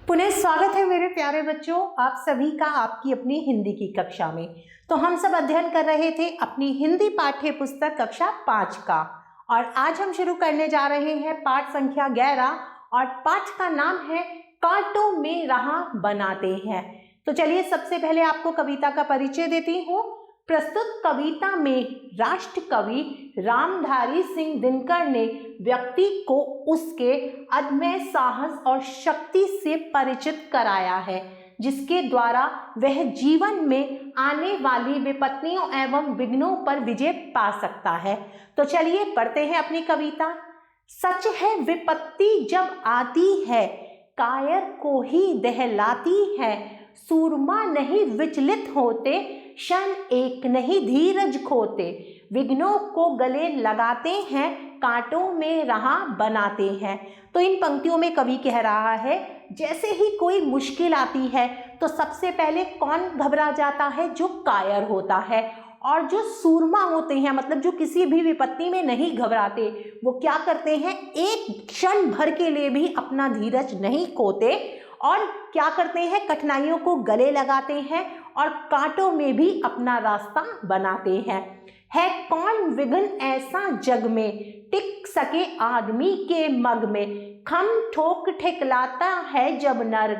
पुनः स्वागत है मेरे प्यारे बच्चों, आप सभी का आपकी अपनी हिंदी की कक्षा में। तो हम सब अध्ययन कर रहे थे अपनी हिंदी पाठ्य पुस्तक कक्षा 5 का, और आज हम शुरू करने जा रहे हैं पाठ संख्या 11 और पाठ का नाम है कांटों में राह बनाते हैं। तो चलिए सबसे पहले आपको कविता का परिचय देती हूँ। प्रस्तुत कविता में राष्ट्र कवि रामधारी सिंह दिनकर ने व्यक्ति को उसके अदम्य साहस और शक्ति से परिचित कराया है, जिसके द्वारा वह जीवन में आने वाली विपत्तियों एवं विघ्नों पर विजय पा सकता है। तो चलिए पढ़ते हैं अपनी कविता। सच है विपत्ति जब आती है, कायर को ही दहलाती है। सूरमा नहीं विचलित होते, क्षण एक नहीं धीरज खोते। विघ्नों को गले लगाते हैं, कांटों में राह बनाते हैं। तो इन पंक्तियों में कवि कह रहा है, जैसे ही कोई मुश्किल आती है तो सबसे पहले कौन घबरा जाता है? जो कायर होता है। और जो सूरमा होते हैं, मतलब जो किसी भी विपत्ति में नहीं घबराते, वो क्या करते हैं? एक क्षण भर के लिए भी अपना धीरज नहीं खोते और क्या करते हैं? कठिनाइयों को गले लगाते हैं और कांटों में भी अपना रास्ता बनाते हैं। है कौन विघ्न ऐसा जग में, टिक सके आदमी के मग में। खम ठोक ठिकलाता है जब नर,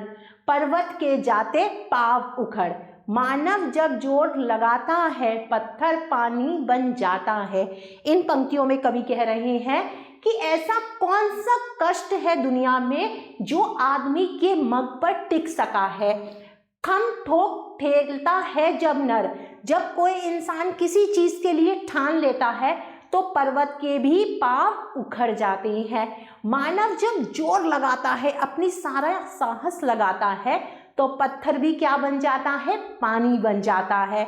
पर्वत के जाते पाव उखड़। मानव जब जोर लगाता है, पत्थर पानी बन जाता है। इन पंक्तियों में कवि कह रहे हैं कि ऐसा कौन सा कष्ट है दुनिया में जो आदमी के मग पर टिक सका है। खम ठोक ठेलता है जब नर, जब कोई इंसान किसी चीज के लिए ठान लेता है तो पर्वत के भी पांव उखड़ जाते हैं। मानव जब जोर लगाता है, अपनी सारा साहस लगाता है, तो पत्थर भी क्या बन जाता है? पानी बन जाता है।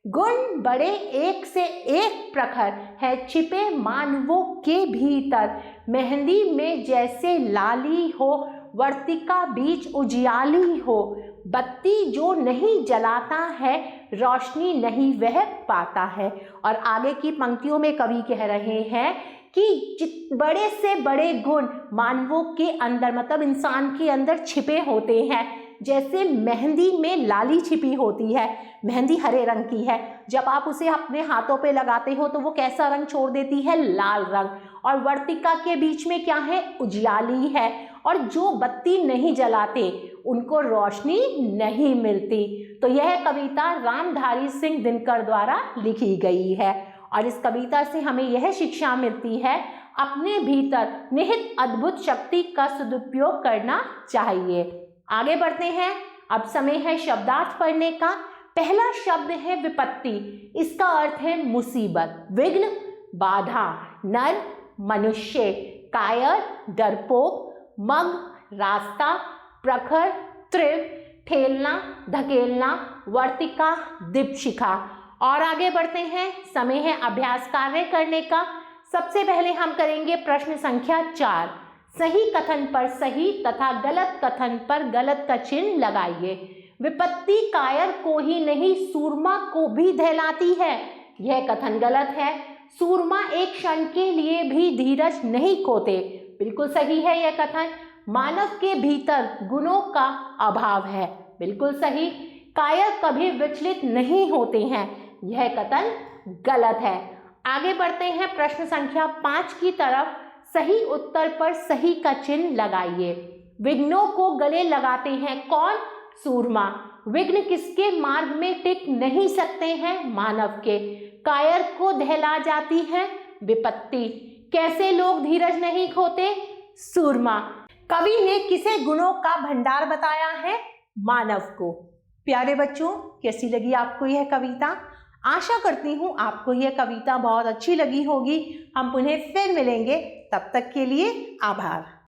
गुण बड़े एक से एक प्रखर है, छिपे मानवों के भीतर। मेहंदी में जैसे लाली हो, वर्तिका बीच उजियाली हो। बत्ती जो नहीं जलाता है, रोशनी नहीं वह पाता है। और आगे की पंक्तियों में कवि कह रहे हैं कि बड़े से बड़े गुण मानवों के अंदर, मतलब इंसान के अंदर छिपे होते हैं। जैसे मेहंदी में लाली छिपी होती है, मेहंदी हरे रंग की है, जब आप उसे अपने हाथों पे लगाते हो तो वो कैसा रंग छोड़ देती है? लाल रंग। और वर्तिका के बीच में क्या है? उजियाली है। और जो बत्ती नहीं जलाते उनको रोशनी नहीं मिलती। तो यह कविता रामधारी सिंह दिनकर द्वारा लिखी गई है, और इस कविता से हमें यह शिक्षा मिलती है, अपने भीतर निहित अद्भुत शक्ति का सदुपयोग करना चाहिए। आगे बढ़ते हैं। अब समय है शब्दार्थ पढ़ने का। पहला शब्द है विपत्ति। इसका अर्थ है मुसीबत, विघ्न, बाधा। नर मनुष्य, कायर डरपोक, मग रास्ता, प्रखर तीव्र, ठेलना धकेलना, वर्तिका दीपशिखा। और आगे बढ़ते हैं। समय है अभ्यास कार्य करने का। सबसे पहले हम करेंगे प्रश्न संख्या 4। सही कथन पर सही तथा गलत कथन पर गलत का चिन्ह लगाइए। विपत्ति कायर को ही नहीं, सूरमा को भी दहलाती है। यह कथन गलत है। सूरमा एक क्षण के लिए भी धीरज नहीं खोते। बिल्कुल सही है यह कथन। मानव के भीतर गुणों का अभाव है। बिल्कुल सही। कायर कभी विचलित नहीं होते हैं। यह कथन गलत है। आगे बढ़ते हैं प्रश्न संख्या 5 की तरफ। सही उत्तर पर सही का चिन्ह लगाइए। विघ्नों को गले लगाते हैं कौन? सूरमा। विघ्न किसके मार्ग में टिक नहीं सकते हैं? मानव के। कायर को दहला जाती है विपत्ति। कैसे लोग धीरज नहीं खोते? सूरमा। कवि ने किसे गुणों का भंडार बताया है? मानव को। प्यारे बच्चों, कैसी लगी आपको यह कविता? आशा करती हूँ आपको यह कविता बहुत अच्छी लगी होगी। हम पुनः फिर मिलेंगे, तब तक के लिए आभार।